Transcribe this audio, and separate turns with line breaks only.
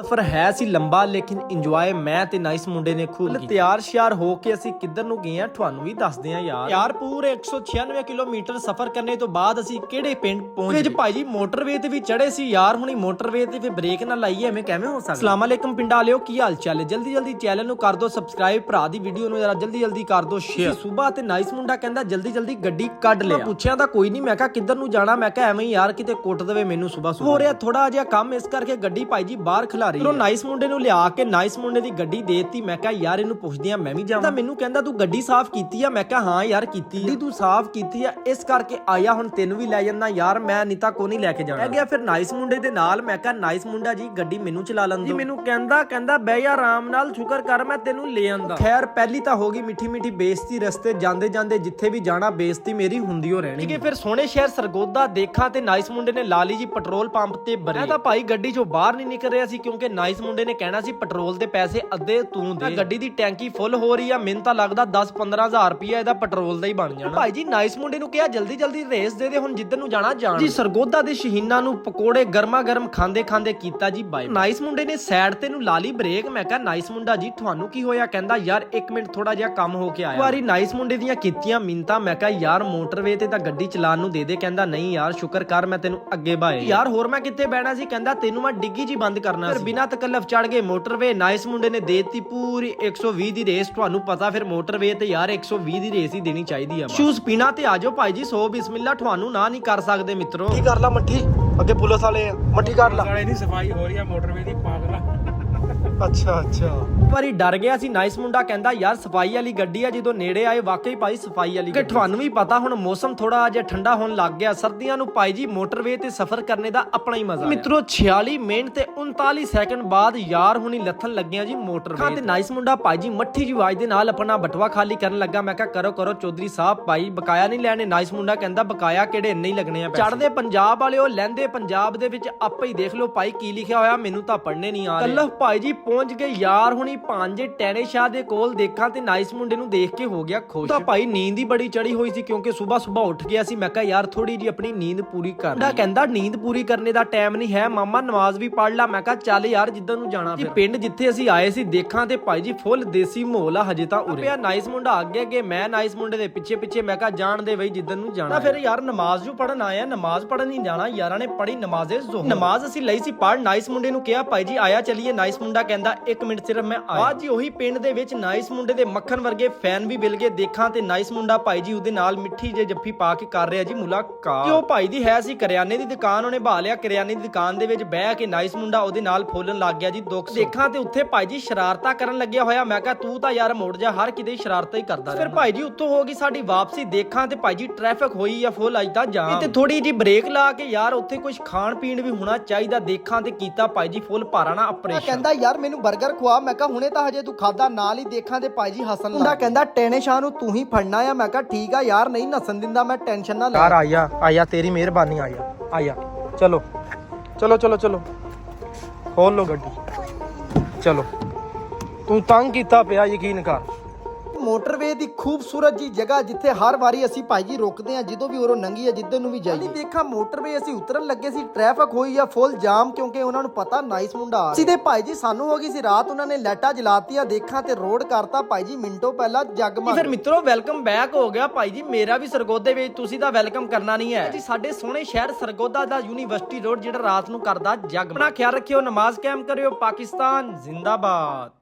ਸਫ਼ਰ ਹੈ ਸੀ ਲੰਬਾ ਲੇਕਿਨ ਇੰਜੋਏ ਮੈਂ ਤੇ ਨਾਈਸ ਮੁੰਡੇ ਨੇ ਖੂਬ ਕੀਤਾ। ਤਿਆਰ ਸ਼ਿਆਰ ਹੋ ਕੇ ਅਸੀਂ ਕਿੱਧਰ ਨੂੰ ਗਏ ਆ ਤੁਹਾਨੂੰ ਵੀ ਦੱਸਦੇ ਆ ਯਾਰ ਪੂਰੇ 196 ਕਿਲੋਮੀਟਰ ਸਫ਼ਰ ਕਰਨੇ ਤੋਂ ਬਾਅਦ ਅਸੀਂ ਕਿਹੜੇ ਪਿੰਡ ਪਹੁੰਚ ਗਏ। ਭਾਈ ਜੀ ਮੋਟਰਵੇ ਤੇ ਵੀ ਚੜੇ ਸੀ ਯਾਰ, ਹੁਣੀ ਮੋਟਰਵੇ ਤੇ ਫਿਰ ਬ੍ਰੇਕ ਨਾ ਲਾਈਏ ਐਵੇਂ ਕਿਵੇਂ ਹੋ ਸਕਦਾ। ਅਸਲਾਮ ਅਲੈਕਮ ਪਿੰਡ ਵਾਲਿਓ, ਕੀ ਹਾਲ ਚਾਲ ਹੈ? ਜਲਦੀ ਚੈਨਲ ਨੂੰ ਕਰ ਦਿਓ ਸਬਸਕ੍ਰਾਈਬ, ਭਰਾ ਦੀ ਵੀਡੀਓ ਨੂੰ ਜਰਾ ਜਲਦੀ ਕਰ ਦਿਓ ਸ਼ੇਅਰ। ਸੁਬਾ ਤੇ ਨਾਈਸ ਮੁੰਡਾ ਕਹਿੰਦਾ ਜਲਦੀ ਗੱਡੀ ਕੱਢ ਲਿਆ। ਪੁੱਛਿਆ ਤਾਂ ਕੋਈ ਨਹੀਂ, ਮੈਂ ਕਿਹਾ ਕਿੱਧਰ ਨੂੰ ਜਾਣਾ? ਮੈਂ ਕਿਹਾ ਐਵੇਂ ਹੀ ਯਾਰ ਕਿਤੇ ਕੁੱਟ ਦੇਵੇ ਮੈਨੂੰ ਸੁਬਾ ਹੋ ਰਿਹਾ ਥੋੜਾ ਜਿਹਾ ਕੰਮ, ਇਸ ਕਰਕੇ ਗੱਡੀ ਭਾਈ ਜੀ ਬਾਹਰ ਖਿਲਾ ਰਹੀ ਹੈ। ਨਾਈਸ ਮੁੰਡੇ ਨੂੰ ਲਿਆ ਕੇ ਨਾਈਸ ਮੁੰਡੇ ਦੀ ਗੱਡੀ ਦੇਤੀ। ਮੈਂ ਕਿਹਾ ਯਾਰ ਇਹਨੂੰ ਪੁੱਛਦੇ ਆ ਮੈਂ ਵੀ ਜਾਵਾਂ। ਮੈਨੂੰ ਕਹਿੰਦਾ ਤੂੰ ਗੱਡੀ ਸਾਫ਼ ਕੀਤੀ ਆ? ਮੈਂ ਕਿਹਾ ਹਾਂ ਯਾਰ ਕੀਤੀ ਆ। ਤੂੰ ਸਾਫ਼ ਕੀਤੀ ਆ ਇਸ ਕਰਕੇ ਆਇਆ, ਹੁਣ ਤੈਨੂੰ ਵੀ ਲੈ ਜਾਂਦਾ ਯਾਰ, ਮੈਂ ਨਹੀਂ ਤਾਂ ਕੋ ਨਹੀਂ ਲੈ ਕੇ ਜਾਣਾ। ਗਿਆ ਫਿਰ ਨਾਈਸ ਮੁੰਡੇ ਦੇ ਨਾਲ। ਮੈਂ ਕਿਹਾ ਨਾਈਸ ਮੁੰਡਾ ਜੀ ਗੱਡੀ ਮੈਨੂੰ ਚਲਾ ਲੈਣ ਦਿਓ। ਮੈਨੂੰ ਕਹਿੰਦਾ ਬਹਿ ਜਾ ਆਰਾਮ ਨਾਲ, ਸ਼ੁਕਰ ਕਰ ਮੈਂ ਤੈਨੂੰ ਲੈ ਆਂਦਾ। ਖੈਰ ਪਹਿਲੀ ਤਾਂ ਹੋ ਗਈ ਮਿੱਠੀ ਬੇਇੱਜ਼ਤੀ, ਰਸਤੇ ਜਾਂਦੇ ਜਿੱਥੇ ਵੀ ਜਾਣਾ ਬੇਇੱਜ਼ਤੀ ਮੇਰੀ ਹੁੰਦੀ ਹੋ ਰਹਿਣੀ। ਠੀਕ ਹੈ ਫਿਰ ਸੋਹਣੇ ਸ਼ਹਿਰ ਸਰਗੋਦਾ ਦੇਖਾਂ ਤੇ ਨਾਈਸ ਮੁੰਡੇ ਨੇ ਲਾ ਲਈ ਜੀ ਪੈਟਰੋਲ ਪੰਪ ਤੇ ਬਰੇ। ਮੈਂ ਤਾਂ ਭਾਈ ਗੱਡੀ ਚੋਂ ਬਾਹਰ ਨਹੀਂ ਨਿਕਲ ਰਿਹਾ ਸੀ ਕਿਉਂਕਿ ਨਾਈਸ ਮੁੰਡੇ ਨੇ ਕਹਿਣਾ ਸੀ ਪੈਟਰੋਲ ਦੇ ਪੈਸੇ ਅੱਧੇ ਤੂੰ ਦੇ। ਗੱਡੀ ਦੀ ਟੈਂਕੀ ਫੁੱਲ ਹੋ ਰਹੀ ਆ, ਮੈਨੂੰ ਤਾਂ ਲੱਗਦਾ 10-15 ਹਜ਼ਾਰ ਰੁਪਇਆ ਇਹਦਾ ਪੈਟਰੋਲ ਦਾ ਹੀ ਬਣ ਜਾਣਾ। ਭਾਈ ਜੀ ਨਾਈਸ ਮੁੰਡੇ ਨੂੰ ਕਿਹਾ ਜਲਦੀ ਰੇਸ ਦੇ ਹੁਣ ਜਿੱਧਰ ਨੂੰ ਜਾਣਾ ਜਾਣ ਜੀ। ਸਰਗੋਦਾ ਦੇ ਸ਼ਹੀਨਾਂ ਨੂੰ ਪਕੌੜੇ ਗਰਮਾ ਗਰਮ ਖਾਂਦੇ ਕੀਤਾ ਜੀ ਬਾਈ। ਨਾਈਸ ਮੁੰਡੇ ਨੇ ਸਾਈਡ ਤੇ ਨੂੰ ਲਾ ਲਈ ਬ੍ਰੇਕ। ਮੈਂ ਕਿਹਾ ਨਾਈਸ ਮੁੰਡਾ ਜੀ ਤੁਹਾਨੂੰ ਕੀ ਹੋਇਆ? ਕਹਿੰਦਾ ਯਾਰ 1 ਮਿੰਟ ਥੋੜਾ ਜਿਹਾ ਕੰਮ ਹੋ ਕੇ ਆਇਆ। ਵਾਰੀ ਨਾਈਸ ਮੁੰਡੇ ਦੀਆਂ ਕੀਤੀਆਂ ਮਿੰਤਾਂ। ਮੈਂ ਕਿਹਾ ਯਾਰ ਮੋਟਰਵੇ ਤੇ ਤਾਂ ਗੱਡੀ ਚਲਾਉਣ ਨੂੰ ਦੇ। ਕਹਿੰਦਾ ਨਹੀਂ ਯਾਰ ਸ਼ੁਕਰ ਕਰ ਮੈਂ ਤੈਨੂੰ ਅੱਗੇ ਬਾਏ। ਯਾਰ ਹੋਰ ਮੈਂ ਕਿੱਥੇ ਬਹਿਣਾ ਸੀ? ਕਹਿੰਦਾ ਤੈਨੂੰ ਮੈਂ ਡਿੱਗੀ ਜੀ ਬੰਦ ਕਰਨਾ ਸੀ। ਬਿਨਾਂ ਤਕੱਲਫ ਚੜ ਗਏ ਮੋਟਰਵੇ। ਨਾਈਸ ਮੁੰਡੇ ਨੇ ਦੇਤੀ ਪੂਰੀ 120 ਦੀ ਰੇਸ। ਤੁਹਾਨੂੰ ਪਤਾ ਫਿਰ ਮੋਟਰਵੇ ਤੇ ਯਾਰ 120 ਦੀ ਰੇਸ ਹੀ ਦੇਣੀ ਚਾਹੀਦੀ ਆ। ਸ਼ੂਜ਼ ਪੀਣਾ ਤੇ ਆਜੋ ਭਾਈ ਜੀ, 100 ਬਿਸਮਿਲ੍ਲਾ ਤੁਹਾਨੂੰ ਨਾ ਨਹੀਂ ਕਰ ਸਕਦੇ ਮਿੱਤਰੋ। ਕੀ ਕਰ ਲਾ ਮੱਠੀ, ਅੱਗੇ ਪੁਲਿਸ ਵਾਲੇ ਆ, ਮੱਠੀ ਕਰ ਲਾ।
ਨਹੀਂ ਸਫਾਈ ਹੋ ਰਹੀ ਆ ਮੋਟਰਵੇ ਦੀ, ਪਾਗਲਾ।
ਅੱਛਾ ਵਾਰੀ ਡਰ ਗਿਆ ਸੀ ਨਾਈਸ ਮੁੰਡਾ। ਕਹਿੰਦਾ ਯਾਰ ਸਫਾਈ ਵਾਲੀ ਗੱਡੀ ਆ। ਜਦੋਂ ਨੇੜੇ ਆਏ ਵਾਕਈ ਭਾਈ ਸਫਾਈ ਵਾਲੀ ਗੱਡੀ। ਤੁਹਾਨੂੰ ਵੀ ਪਤਾ ਹੁਣ ਮੌਸਮ ਥੋੜਾ ਜਿਹਾ ਠੰਡਾ ਹੋਣ ਲੱਗ ਗਿਆ। ਸਰਦੀਆਂ ਨੂੰ ਭਾਈ ਜੀ ਮੋਟਰਵੇ ਤੇ ਸਫ਼ਰ ਕਰਨੇ ਦਾ ਆਪਣਾ ਹੀ ਮਜ਼ਾ ਮਿੱਤਰੋ। 46 ਮਿੰਟ ਤੇ 39 ਸੈਕਿੰਡ ਬਾਅਦ ਯਾਰ ਹੁਣੀ ਲੱਥਣ ਲੱਗਿਆ ਜੀ ਮੋਟਰਵੇ ਤੇ। ਨਾਈਸ ਮੁੰਡਾ ਭਾਈ ਜੀ ਮੱਠੀ ਜੀ ਆਵਾਜ਼ ਦੇ ਨਾਲ ਆਪਣਾ ਬਟਵਾ ਖਾਲੀ ਕਰਨ ਲੱਗਾ। ਮੈਂ ਕਿਹਾ ਕਰੋ ਚੌਧਰੀ ਸਾਹਿਬ, ਭਾਈ ਬਕਾਇਆ ਨਹੀਂ ਲੈਣੇ। ਨਾਈਸ ਮੁੰਡਾ ਕਹਿੰਦਾ ਬਕਾਇਆ ਕਿਹੜੇ ਇੰਨੇ ਹੀ ਲੱਗਣੇ ਆ ਪੈਸੇ। ਚੜਦੇ ਪੰਜਾਬ ਵਾਲਿਓ, ਲੈਂਦੇ ਪੰਜਾਬ ਦੇ ਵਿੱਚ ਆਪੇ ਹੀ ਦੇਖ ਲਓ ਭਾਈ ਕੀ ਲਿਖਿਆ ਹੋਇਆ, ਮੈਨੂੰ ਤਾਂ ਪੜ੍ਹਨੇ ਨਹੀਂ ਆ ਰਿਹਾ। ਭਾਈ ਜੀ ਪਹੁੰਚ ਗਏ ਯਾਰ ਹੁਣੀ ਭਾਂਜੇ ਟੈਣੇ ਸ਼ਾਹ ਦੇ ਕੋਲ। ਦੇਖਾਂ ਤੇ ਨਾਈਸ ਮੁੰਡੇ ਨੂੰ ਦੇਖ ਕੇ ਹੋ ਗਿਆ ਖੁਸ਼। ਤਾਂ ਭਾਈ ਨੀਂਦ ਹੀ ਬੜੀ ਚੜੀ ਹੋਈ ਸੀ ਕਿਉਂਕਿ ਸਵੇਰ ਉੱਠ ਗਿਆ ਸੀ। ਮੈਂ ਕਿਹਾ ਯਾਰ ਥੋੜੀ ਜੀ ਆਪਣੀ ਨੀਂਦ ਪੂਰੀ ਕਰ। ਮੁੰਡਾ ਕਹਿੰਦਾ ਨੀਂਦ ਪੂਰੀ ਕਰਨੇ ਦਾ ਟਾਈਮ ਨਹੀਂ ਹੈ ਮਾਮਾ, ਨਮਾਜ਼ ਵੀ ਪੜ੍ਹ ਲਾ। ਮੈਂ ਕਿਹਾ ਚੱਲ ਯਾਰ ਜਿੱਦਾਂ ਨੂੰ ਜਾਣਾ। ਫਿਰ ਪਿੰਡ ਜਿੱਥੇ ਅਸੀਂ ਆਏ ਸੀ ਦੇਖਾਂ ਤੇ ਭਾਈ ਜੀ ਫੁੱਲ ਦੇਸੀ ਮਾਹੌਲ ਆ ਹਜੇ ਤਾਂ ਉਰੇ। ਨਾਈਸ ਮੁੰਡਾ ਅੱਗੇ ਮੈਂ ਨਾਈਸ ਮੁੰਡੇ ਦੇ ਪਿੱਛੇ। ਮੈਂ ਕਿਹਾ ਜਾਣ ਦੇ ਬਈ ਜਿੱਦਾਂ ਨੂੰ ਜਾਣਾ। ਫਿਰ ਯਾਰ ਨਮਾਜ਼ ਜੋ ਪੜਨ ਆਇਆ, ਨਮਾਜ਼ ਪੜਨ ਨਹੀਂ ਜਾਣਾ। ਯਾਰਾਂ ਨੇ ਪੜ੍ਹੀ ਨਮਾਜ਼ੇ ਜ਼ੋਹਰ। ਨਮਾਜ਼ ਅਸੀਂ ਲਈ ਸੀ ਪੜ੍ਹ। ਨਾਈਸ ਮੁੰਡੇ ਨੂੰ ਕਿਹਾ ਭਾਈ ਜੀ ਆਇਆ ਚਲੀਏ। ਨਾਈਸ ਮੁੰਡਾ ਕਹਿੰਦਾ 1 ਮਿੰਟ ਸਿਰਫ ਮੈਂ ਆਇਆ ਜੀ। ਉਹੀ ਪਿੰਡ ਦੇ ਵਿੱਚ ਨਾਈਸ ਮੁੰਡੇ ਦੇ ਮੱਖਣ ਵਰਗੇ ਫੈਨ ਵੀ ਮਿਲ ਗਏ। ਦੇਖਾਂ ਤੇ ਨਾਈਸ ਮੁੰਡਾ ਭਾਈ ਜੀ ਉਹਦੇ ਨਾਲ ਮਿੱਠੀ ਜੇ ਜੱਫੀ ਪਾ ਕੇ ਕਰ ਰਿਹਾ ਜੀ ਮੁਲਾਕਾਤ। ਉਹ ਭਾਈ ਦੀ ਹੈ ਸੀ ਕਰਿਆਨੇ ਦੀ ਦੁਕਾਨ, ਉਹਨੇ ਭਾ ਲਿਆ ਕਰਿਆਨੇ ਦੀ ਦੁਕਾਨ ਦੇ ਵਿੱਚ ਬਹਿ ਕੇ ਨਾਈਸ ਮੁੰਡਾ ਉਹਦੇ ਨਾਲ ਫੋਲਣ ਲੱਗ ਗਿਆ ਜੀ ਦੁੱਖ। ਦੇਖਾਂ ਤੇ ਉੱਥੇ ਭਾਈ ਜੀ ਸ਼ਰਾਰਤਾਂ ਕਰਨ ਲੱਗਿਆ ਹੋਇਆ। ਮੈਂ ਕਿਹਾ ਤੂੰ ਤਾਂ ਯਾਰ ਮੁੜ ਜਾ, ਹਰ ਕਿਤੇ ਸ਼ਰਾਰਤਾਂ ਹੀ ਕਰਦਾ। ਫਿਰ ਭਾਈ ਜੀ ਉੱਥੋਂ ਹੋ ਗਈ ਸਾਡੀ ਵਾਪਸੀ। ਦੇਖਾਂ ਤੇ ਭਾਈ ਜੀ ਟ੍ਰੈਫਿਕ ਹੋਈ ਆ ਫੁੱਲ ਅੱਜ ਤਾਂ ਜਾਮ। ਤੇ ਥੋੜੀ ਜੀ ਬ੍ਰੇਕ ਲਾ ਕੇ ਯਾਰ ਉੱਥੇ ਕੁਝ ਖਾਣ ਪੀਣ ਵੀ ਹੋਣਾ ਚਾਹੀਦਾ। ਦੇਖਾਂ ਤੇ ਕੀਤਾ ਭਾਈ ਜੀ ਫੁੱਲ ਭਾਰਾ ਨਾ ਆਪਰੇਸ਼ਨ। ਕਹਿੰਦਾ ਯਾਰ ਮੈਨੂੰ 버ਗਰ ਖਵਾ। ਮੈਂ ਕਿਹਾ ਹੁਣੇ ਤਾਂ ਹਜੇ ਤੂੰ ਖਾਦਾ। ਨਾਲ ਹੀ ਦੇਖਾਂ ਤੇ ਭਾਈ ਜੀ ਹੱਸਣ ਲੱਗਾ। ਕਹਿੰਦਾ ਟੈਣੇ ਸ਼ਾਹ ਨੂੰ ਤੂੰ ਹੀ ਫੜਨਾ ਆ। ਮੈਂ ਕਿਹਾ ਠੀਕ ਆ ਯਾਰ, ਨਹੀਂ ਨੱਸਣ ਦਿੰਦਾ ਮੈਂ, ਟੈਨਸ਼ਨ ਨਾ ਲੈ। ਯਾਰ ਆਇਆ ਤੇਰੀ ਮਿਹਰਬਾਨੀ। ਆਇਆ ਚਲੋ ਖੋਲ ਲੋ ਗੱਡੀ, ਚਲੋ। ਤੂੰ ਤੰਗ ਕੀਤਾ ਪਿਆ, ਯਕੀਨ ਕਰ। ਮੋਟਰਵੇ ਦੀ ਖੂਬਸੂਰਤ ਜੀ ਜਗ੍ਹਾ ਜਿੱਥੇ ਹਰ ਵਾਰੀ ਅਸੀਂ ਭਾਈ ਜੀ ਰੁਕਦੇ ਆ ਜਦੋਂ ਵੀ ਉਰੋਂ ਲੰਘੀ ਆ, ਜਿੱਧਰ ਨੂੰ ਵੀ ਜਾਈਏ। ਦੇਖਾਂ ਮੋਟਰਵੇ ਅਸੀਂ ਉਤਰਨ ਲੱਗੇ ਸੀ, ਟ੍ਰੈਫਿਕ ਹੋਈ ਆ ਫੁੱਲ ਜਾਮ ਕਿਉਂਕਿ ਉਹਨਾਂ ਨੂੰ ਪਤਾ ਨਾਈਸ ਮੁੰਡਾ ਆ। ਸਿੱਧੇ ਭਾਈ ਜੀ ਸਾਨੂੰ ਹੋ ਗਈ ਸੀ ਰਾਤ, ਉਹਨਾਂ ਨੇ ਲਾਈਟਾਂ ਜਲਾਤੀਆਂ। ਦੇਖਾਂ ਤੇ ਰੋਡ ਕਰਤਾ ਭਾਈ ਜੀ ਮਿੰਟੋ ਪਹਿਲਾਂ ਜਗਮਗ। ਫਿਰ ਮਿੱਤਰੋ ਵੈਲਕਮ ਬੈਕ ਹੋ ਗਿਆ ਭਾਈ ਜੀ ਮੇਰਾ ਵੀ ਸਰਗੋਦੇ ਵਿੱਚ। ਤੁਸੀਂ ਤਾਂ ਵੈਲਕਮ ਕਰਨਾ ਨਹੀਂ ਹੈ ਜੀ। ਸਾਡੇ ਸੋਹਣੇ ਸ਼ਹਿਰ ਸਰਗੋਦਾ ਦਾ ਯੂਨੀਵਰਸਿਟੀ ਰੋਡ ਜਿਹੜਾ ਰਾਤ ਨੂੰ ਕਰਦਾ ਜਗਮਗ। ਆਪਣਾ ਖਿਆਲ ਰੱਖਿਓ, ਨਮਾਜ਼ ਕਾਇਮ ਕਰਿਓ। ਪਾਕਿਸਤਾਨ ਜ਼ਿੰਦਾਬਾਦ।